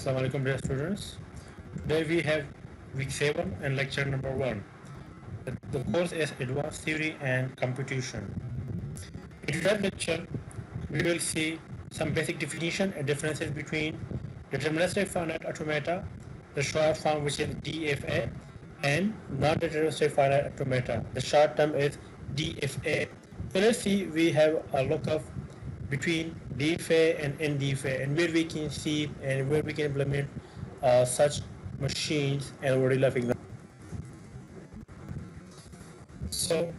Assalamu alaikum dear students. Today we have week 7 and lecture number 1. The course is Advanced Theory and Computation. In today's lecture, we will see some basic definition and differences between deterministic finite automata, the short form which is DFA, and non-deterministic finite automata. The short term is DFA. So let's see, we have a lookup between DFA and NDFA, and where we can see and where we can implement such machines and real life examples. So,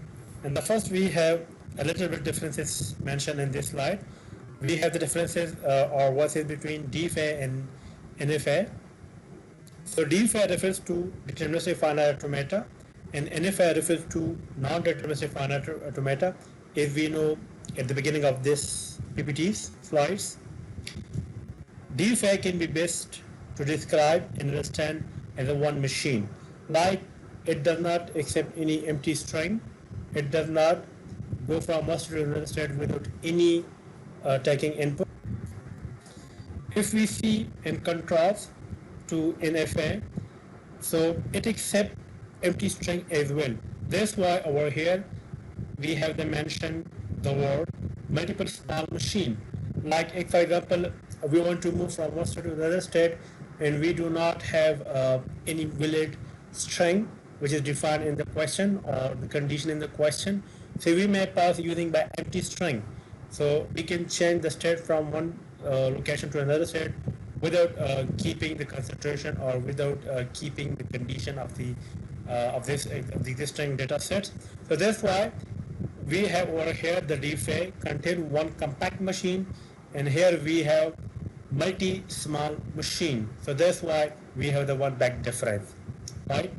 in the first we have a little bit differences mentioned in this slide. We have the differences or what is between DFA and NFA. So DFA refers to deterministic finite automata, and NFA refers to non-deterministic finite automata, as we know at the beginning of this PPT's slides. DFA can be best to describe and understand as a one machine. Like, it does not accept any empty string. It does not go from one state to another state without any taking input. If we see in contrast to NFA, so it accepts empty string as well. That's why over here we have the mention the word multiple small machine. Like if, for example, we want to move from one state to another state and we do not have any valid string which is defined in the question or the condition in the question, so we may pass using by empty string. So we can change the state from one location to another state without keeping the concentration or without keeping the condition of the existing data set. So that's why we have over here the DFA contain one compact machine, and here we have multi small machine. So that's why we have the one back difference, right?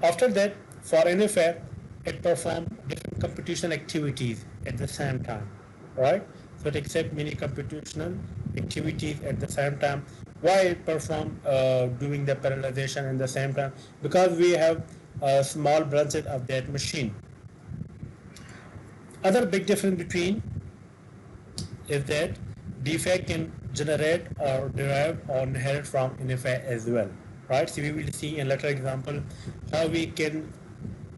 After that, for NFA, it performs different computational activities at the same time, right? So it accepts many computational activities at the same time. Why it perform doing the parallelization in the same time? Because we have small branches of that machine. Other big difference between is that DFA can generate or derive or inherit from NFA as well, right? So we will see in later example how we can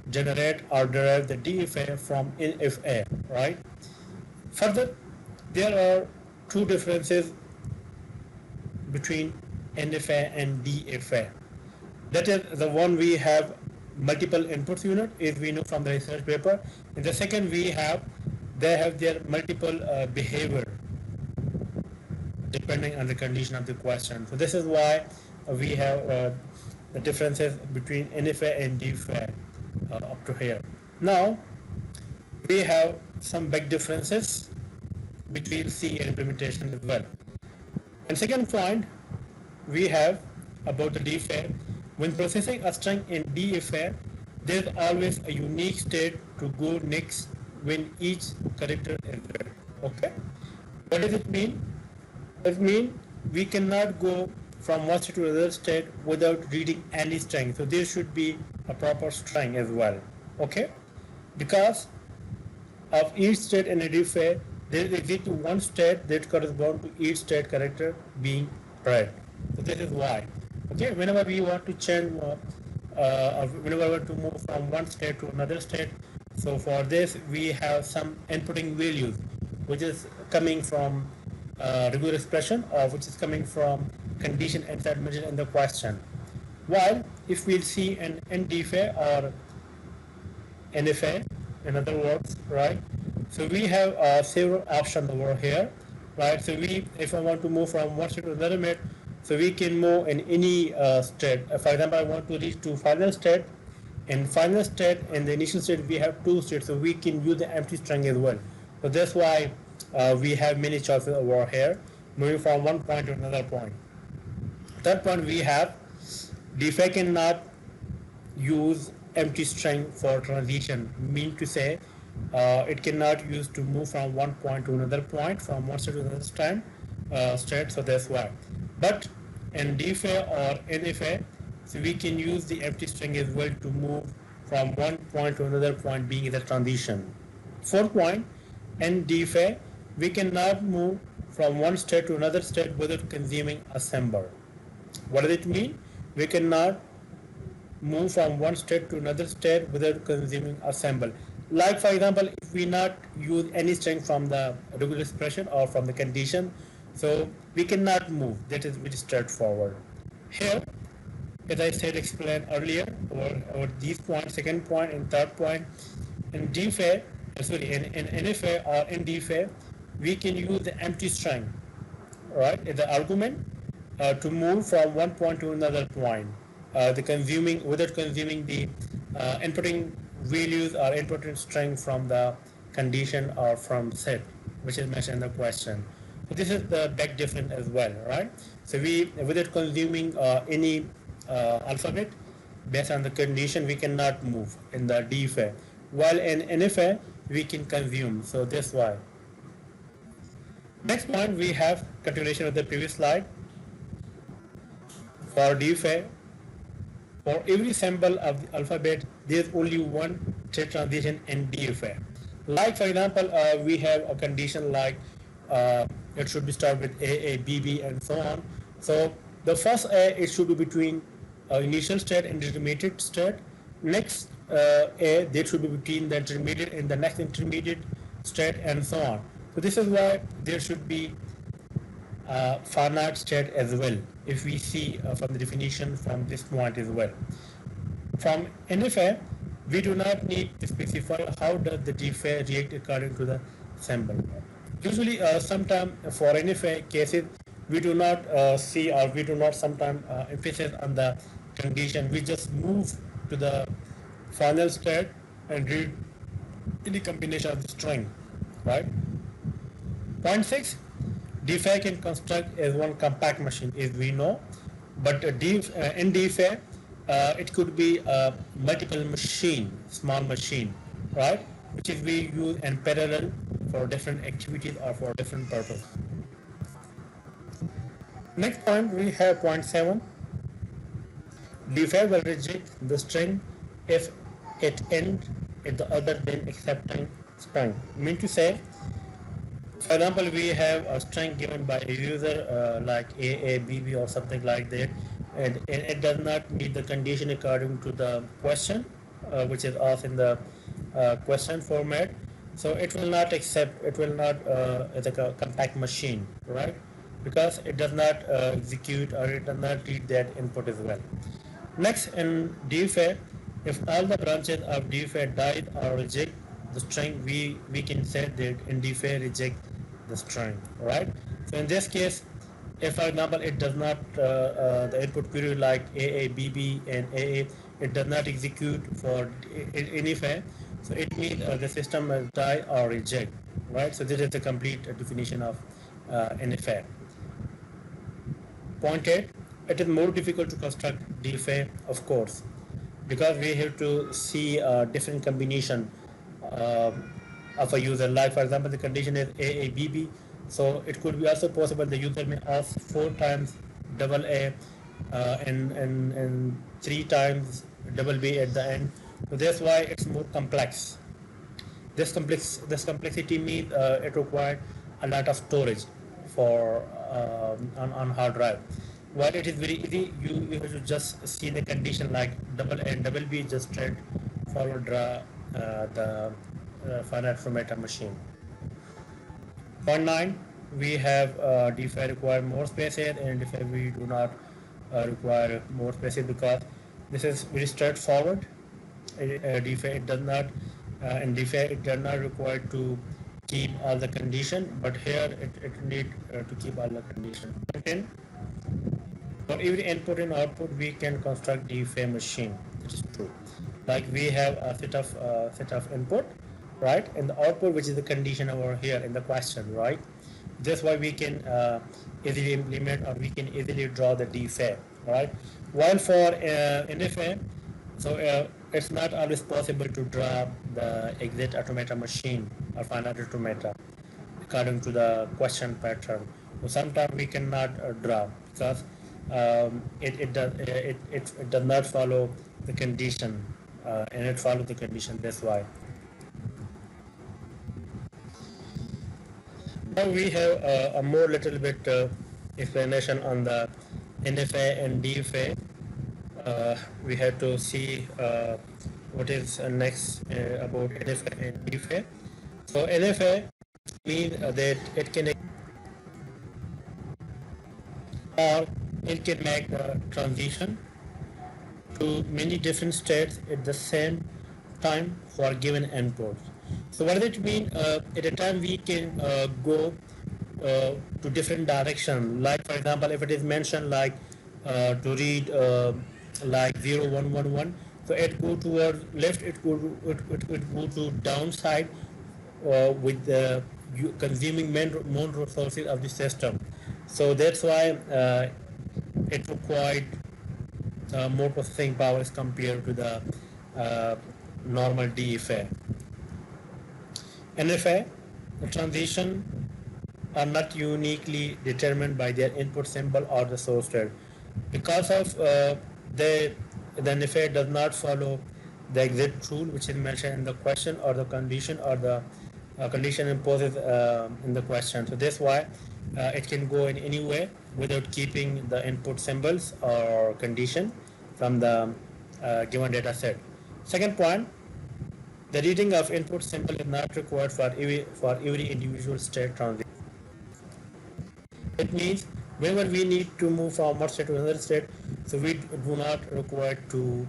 generate or derive the DFA from NFA, right? Further, there are two differences between NFA and DFA. That is, the one we have multiple inputs unit, as we know from the research paper, and the second they have their multiple behavior depending on the condition of the question. So this is why we have the differences between NFA and DFA up to here. Now we have some big differences between C and implementation as well. And second point we have about the DFA, when processing a string in DFA, there is always a unique state to go next when each character is read. Okay? What does it mean? It means we cannot go from one state to another state without reading any string. So there should be a proper string as well. Okay? Because of each state in a DFA, there is exactly one state that corresponds to each state character being read. So this is why. Okay, whenever we want to change, whenever we want to move from one state to another state, so for this we have some inputting values, which is coming from regular expression or which is coming from condition inside mentioned in the question. While if we see an NDFA or NFA, in other words, right? So we have several options over here, right? So if I want to move from one state to another state, so we can move in any state. For example, I want to reach to final state. In final state and the initial state, we have two states, so we can use the empty string as well. So that's why we have many choices over here, moving from one point to another point. Third point we have, DFA cannot use empty string for transition. Mean to say, it cannot use to move from one point to another point, from one state to another state. So that's why. But in DFA or NFA, so we can use the empty string as well to move from one point to another point, being the transition. Fourth point, in DFA, we cannot move from one state to another state without consuming a symbol. What does it mean? We cannot move from one state to another state without consuming a symbol. Like for example, if we not use any string from the regular expression or from the condition, so we cannot move. That is very straightforward. Here, as I said, explained earlier, over these points, second point and third point, in DFA, in NFA or in DFA, we can use the empty string, right, as the argument to move from one point to another point. The consuming without consuming the inputting values or inputting string from the condition or from set, which is mentioned in the question. So this is the big difference as well, right? So we without consuming any alphabet based on the condition, we cannot move in the DFA. While in NFA, we can consume. So that's why. Next point, we have continuation of the previous slide. For DFA, for every symbol of the alphabet, there is only one state transition in DFA. Like for example, we have a condition like it should be start with A, B, B, and so on. So the first A, it should be between initial state and intermediate state. Next A, that should be between the intermediate and the next intermediate state, and so on. So this is why there should be finite state as well, if we see from the definition from this point as well. From NFA, we do not need to specify how does the DFA react according to the symbol. Usually, sometimes for NFA cases, we do not see, or we do not sometimes emphasize on the condition. We just move to the final state and read any combination of the string, right? Point 6, DFA can construct as one compact machine, as we know, but in DFA, it could be a multiple machine, small machine, right? Which is we use in parallel for different activities or for different purpose. Next point, we have point 7. DFA will reject the string if it ends at the other than accepting string. Mean to say, for example, we have a string given by a user like A, B, B, or something like that, and it does not meet the condition according to the question, which is asked in the question format. So it will not accept, it will not, it's like a compact machine, right? Because it does not execute, or it does not read that input as well. Next, in DFA, if all the branches of DFA die or reject the string, we can say that in DFA reject the string, right? So in this case, if for example it does not the input period like A, B, B, and A, it does not execute for NFA, so it means the system will die or reject, right? So this is the complete definition of NFA. Point 8, it is more difficult to construct DFA, of course, because we have to see a different combination of a user. Like for example, the condition is A, B, B. So it could be also possible the user may ask 4 times double A and 3 times double B at the end. So that's why it's more complex. This complexity means it requires a lot of storage for on hard drive. While it is very easy, you have to just see the condition like double A and double B, just straight forward draw the finite format machine. Point 9, we have DFA require more spaces, and DFA we do not require more spaces because this is very straightforward. DFA it does not, in DFA it does not require to keep all the condition, but here it need to keep all the condition. Point 10, for every input and output we can construct DFA machine. It is true. Like we have a set of input, right, and the output, which is the condition over here in the question, right? That's why we can easily implement, or we can easily draw the DFA, right? While for NFA, so it's not always possible to draw the exact automata machine or finite automata according to the question pattern. So sometimes we cannot draw because it does not follow the condition, and it follows the condition. That's why. Now we have a more little bit explanation on the NFA and DFA, we have to see what is next about NFA and DFA. So NFA means that it can or it can make the transition to many different states at the same time for given inputs. So what does it mean? At a time we can go to different direction. Like for example, if it is mentioned like to read like 0111, so it go towards left, it go to downside with the consuming main resources of the system. So that's why it required more processing power as compared to the uh, normal DFA. NFA, the transition are not uniquely determined by their input symbol or the source state. Because of the NFA does not follow the exact rule which is mentioned in the question or the condition or the condition imposed in the question. So that's why it can go in any way without keeping the input symbols or condition from the given data set. Second point, the reading of input symbol is not required for every individual state transition. It means whenever we need to move from one state to another state, so we do not require to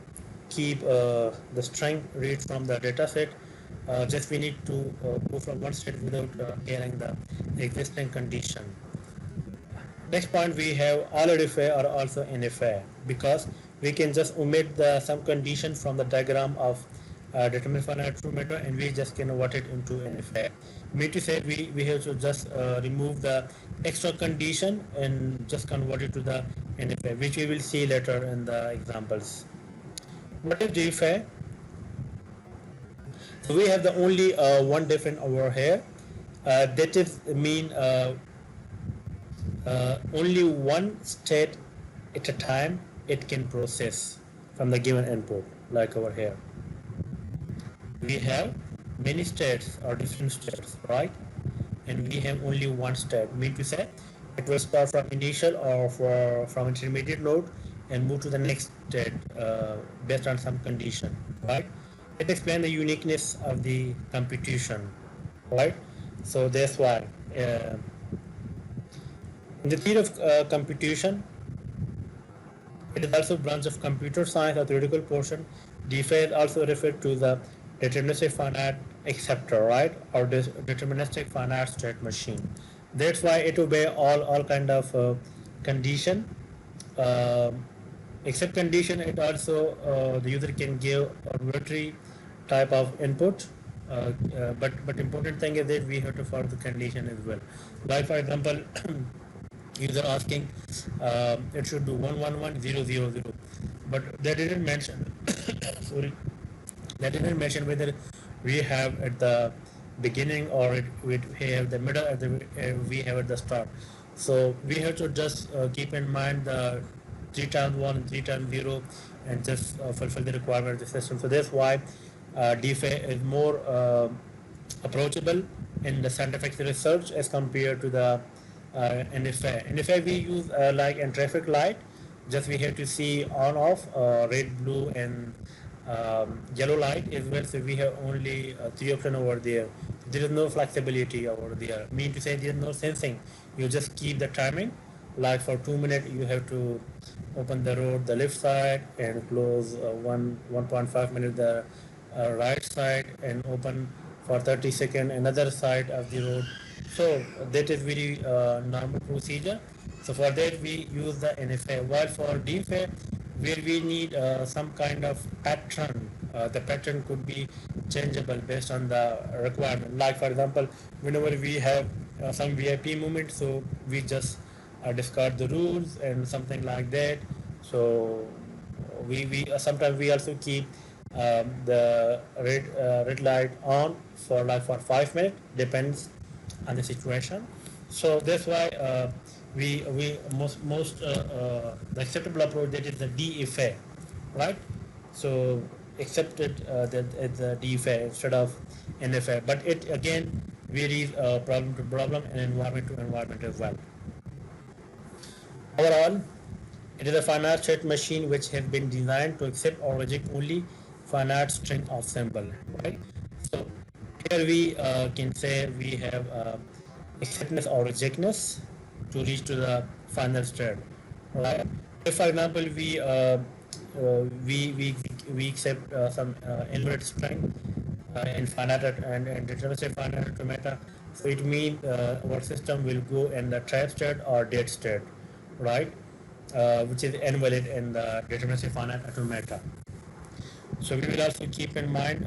keep the string read from the data set. Just we need to go from one state without hearing the existing condition. Next point, we have all RFA or also NFA, because we can just omit some condition from the diagram of determinate finite true matter and we just can convert it into NFA. Mean to say we have to just remove the extra condition and just convert it to the NFA, which we will see later in the examples. What is DFA? So we have the only one difference over here. That is mean only one state at a time it can process from the given input, like over here. We have many states or different states, right? And we have only one state. Mean to say it will start from initial or from intermediate node and move to the next state based on some condition, right? It explains the uniqueness of the computation, right? So that's why in the field of computation, it is also a branch of computer science, a theoretical portion. DFA is also referred to the deterministic finite acceptor, right, or this deterministic finite state machine. That's why it obey all kind of condition. Except condition, it also the user can give arbitrary type of input. But important thing is that we have to follow the condition as well. Like for example, user asking it should do 111,000, but they didn't mention sorry, they didn't mention whether we have at the beginning or we have the middle at the we have at the start. So we have to just keep in mind the 3 times 1 and 3 times 0 and just fulfill the requirement of the system. So that's why DFA is more approachable in the scientific research as compared to the NFA. NFA we use like in traffic light, just we have to see on off red, blue and yellow light as well. So we have only 3 options over there. There is no flexibility over there. Mean to say there is no sensing. You just keep the timing. Like for 2 minutes you have to open the road the left side and close 1.5 minutes the right side and open for 30 seconds another side of the road. So that is very normal procedure. So for that we use the NFA. While for DFA, where we need some kind of pattern, the pattern could be changeable based on the requirement. Like for example, whenever we have some VIP movement, so we just discard the rules and something like that. So we sometimes we also keep the red light on for like for 5 minutes, depends on the situation. So that's why we most the acceptable approach, that is the DFA, right? So accepted that it's the DFA instead of NFA, but it again varies problem to problem and environment to environment as well. Overall, It is a finite state machine which has been designed to accept or reject only finite string of symbol, right? So here we can say we have acceptance or rejectness to reach to the final state, right? If, for example, we accept some inverted string in finite and deterministic finite automata, so it means our system will go in the trap state or dead state, right? Which is invalid in the deterministic finite automata. So we will also keep in mind,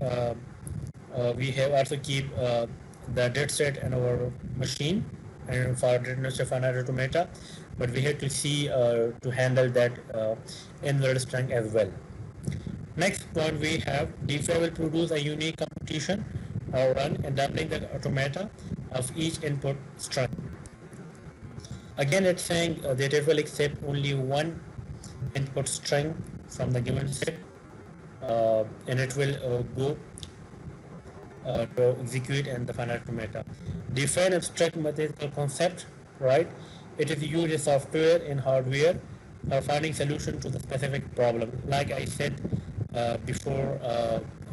we have also keep the dead state in our machine and for deterministic finite automata, but we have to see to handle that inverted string as well. Next point, we have DFA will produce a unique computation or run enabling the automata of each input string. Again, it's saying that it will accept only one input string from the given set, and it will go to execute in the finite automata. Define abstract mathematical concept, right? It is used in software and hardware for finding solution to the specific problem. Like I said before,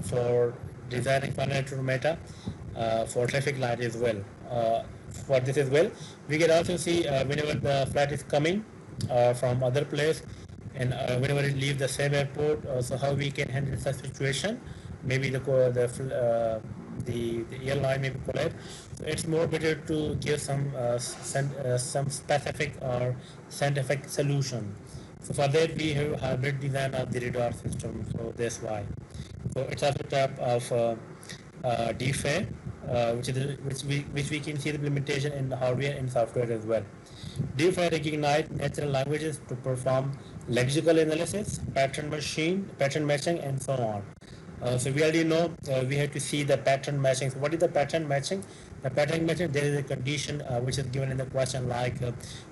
for designing finite automata for traffic light as well. For this as well, we can also see whenever the flight is coming from other place, and whenever it leaves the same airport, so how we can handle such situation. Maybe the airline may be collapsed. So it's more better to give some specific or scientific solution. So for that we have hybrid design of the radar system. So that's why. So it's also type of DFA, which we can see the implementation in the hardware and software as well. DFA recognize natural languages to perform lexical analysis, pattern matching, and so on. So we already know we have to see the pattern matching. So what is the pattern matching? The pattern matching, there is a condition which is given in the question, like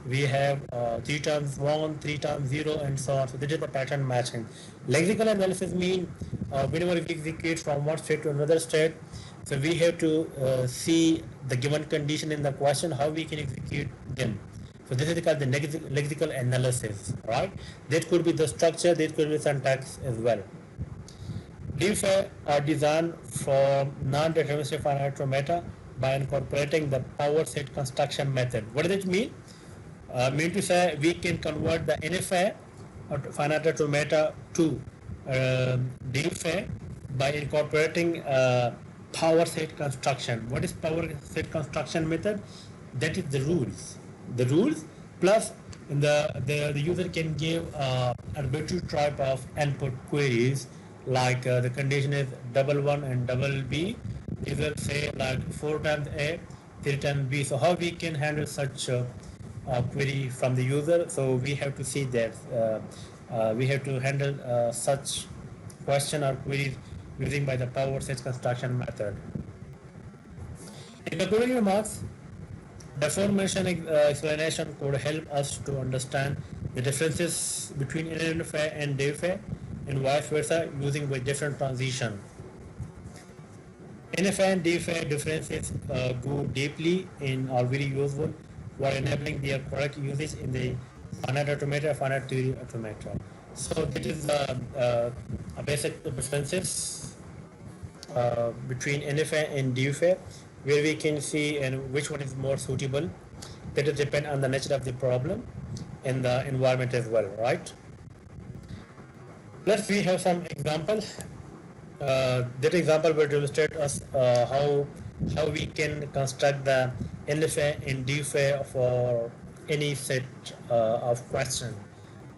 we have 3 times 1, 3 times 0, and so on. So this is the pattern matching. Lexical analysis means whenever we execute from one state to another state, so we have to see the given condition in the question, how we can execute them. So this is called the lexical analysis, right? That could be the structure, that could be syntax as well. DFA are designed for non-deterministic finite automata by incorporating the power set construction method. What does it mean? Mean to say we can convert the NFA or finite automata to DFA by incorporating power set construction. What is power set construction method? That is the rules. The rules plus the user can give arbitrary type of input queries, like the condition is double 1 and double B. User say like 4 times A, 3 times B. So how we can handle such query from the user? So we have to see that we have to handle such question or queries using by the power set construction method. In the concluding remarks, the aforementioned explanation could help us to understand the differences between NFA and DFA and vice versa using with different transition. NFA and DFA differences go deeply and are very useful for enabling their correct usage in the finite automata, finite theory automata. So this is a basic differences between NFA and DFA, where we can see and which one is more suitable. That will depend on the nature of the problem and the environment as well, right? Let's we have some examples. That example will illustrate us how we can construct the NFA and DFA for any set of question.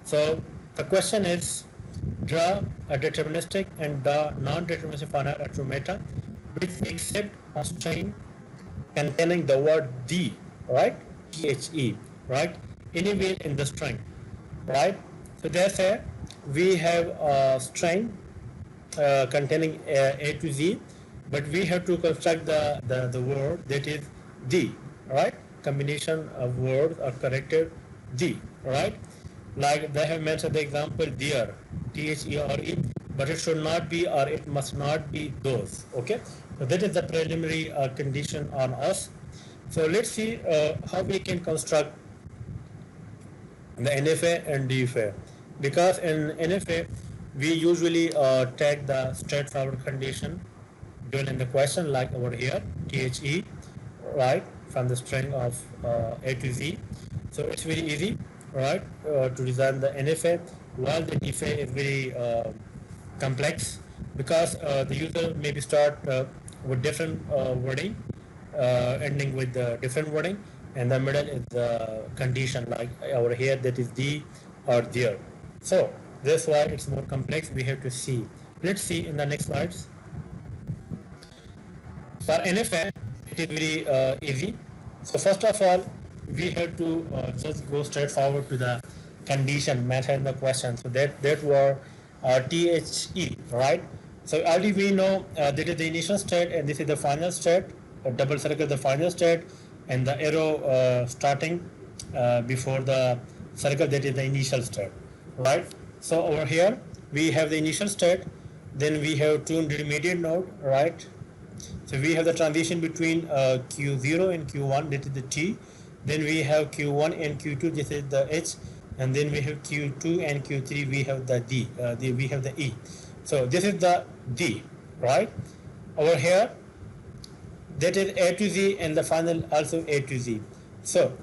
So the question is, draw a deterministic and non-deterministic finite automata which accept a string containing the word D, right? THE, right? Anywhere in the string, right? So therefore, we have a string containing A to Z, but we have to construct the word that is D, right? Combination of words are corrected D, right? Like they have mentioned the example there, THERE, but it should not be or it must not be those, okay? So that is the preliminary condition on us. So let's see how we can construct the NFA and DFA, because in NFA we usually take the straightforward condition given in the question, like over here, THE, right, from the string of A to Z. So it's very easy, right, to design the NFA, while the DFA is very complex, because the user maybe start with different wording, ending with different wording, and the middle is the condition, like over here, that is the or there. So that's why it's more complex. We have to see. Let's see in the next slides. For NFA, it is very easy. So first of all, we have to just go straight forward to the condition mentioned in the question. So that were THE, right? So already we know that is the initial state and this is the final state. A double circle the final state, and the arrow starting before the circle, that is the initial state, right? So over here we have the initial state, then we have two intermediate node, right? So we have the transition between Q0 and Q1, that is the T. Then we have Q1 and Q2, this is the H. And then we have Q2 and Q3, we have the D, we have the E. So this is the D, right? Over here, that is A to Z, and the final also A to Z. So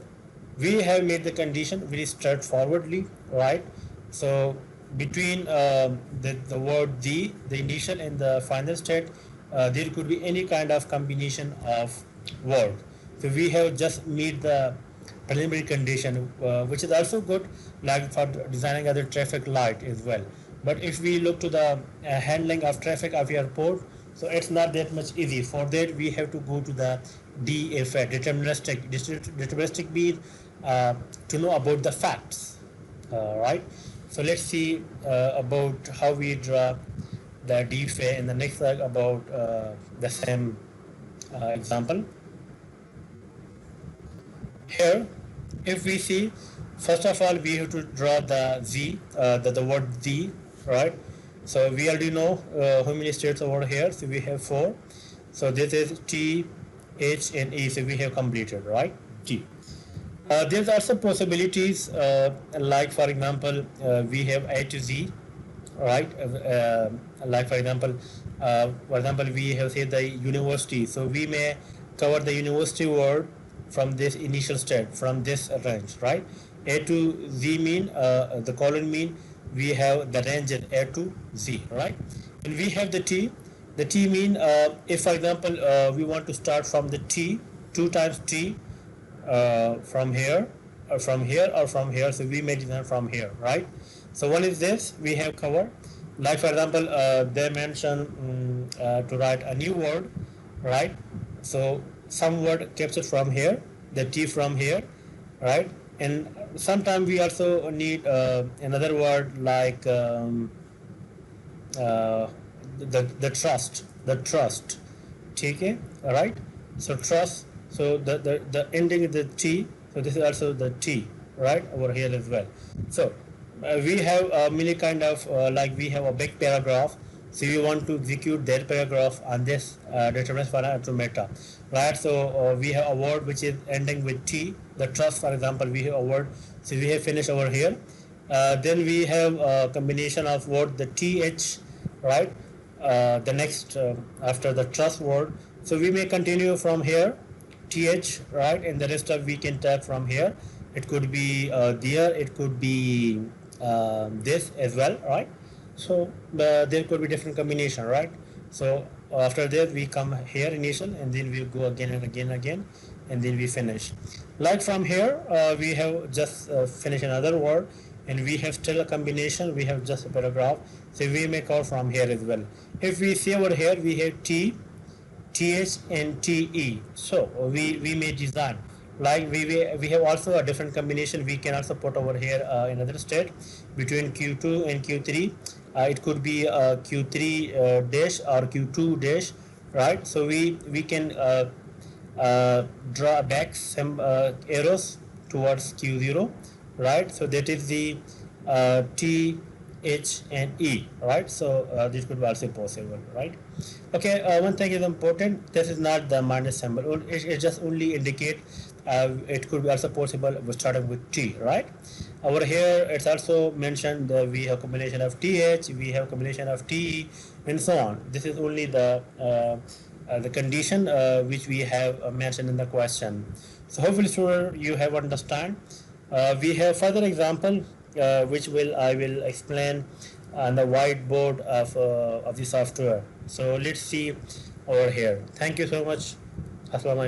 we have made the condition very straightforwardly, right? So between the word the initial and the final state, there could be any kind of combination of word. So we have just meet the preliminary condition, which is also good, like for designing other traffic light as well. But if we look to the handling of traffic of your port, so it's not that much easy. For that, we have to go to the DFA, deterministic mean, to know about the facts, right? So let's see about how we draw the DFA in the next slide about the same example. Here, if we see, first of all, we have to draw the Z, the word Z, right? So we already know how many states over here. So we have 4. So this is T, H, and E. So we have completed, right? T. There's also possibilities, like for example, we have A to Z, right? Like for example, we have said the university. So we may cover the university word from this initial state, from this range, right? A to Z mean, the colon mean, we have the range is A to Z, right? And we have the T. The T mean, if for example, we want to start from the T, 2 times T, from here, or from here, or from here, so we may design from here, right? So one is this, we have covered. Like for example, they mention to write a new word, right? So some word captured from here, the T from here, right? And sometimes we also need another word like the trust, okay, right? So trust. So the ending is the T. So this is also the T, right, over here as well. So we have many kind of like we have a big paragraph. So you want to execute that paragraph on this determinist for automata, right? So we have a word which is ending with T. The trust, for example, we have a word. So we have finished over here. Then we have a combination of word the TH, right? The next after the trust word. So we may continue from here, TH, right? And the rest of we can tap from here. It could be there. It could be this as well, right? So there could be different combination, right? So after that we come here initial, and then we go again and again and again, and then we finish. Like from here we have just finished another word, and we have still a combination. We have just a paragraph, so we may call from here as well. If we see over here, we have T, TH, and TE. So we may design like we have also a different combination. We can also put over here another state between Q2 and Q3. It could be Q3 dash or Q2 dash, right? So we can draw back some arrows towards Q0, right? So that is the T, H, and E, right? So this could be also possible, right? Okay, one thing is important. This is not the minus symbol. It just only indicate it could be also possible with starting with T, right? Over here it's also mentioned that we have combination of TH, we have combination of TE, and so on. This is only the condition which we have mentioned in the question. So hopefully student you have understand. We have further example which I will explain on the whiteboard of the software. So let's see over here. Thank you so much. Assalamu alaikum.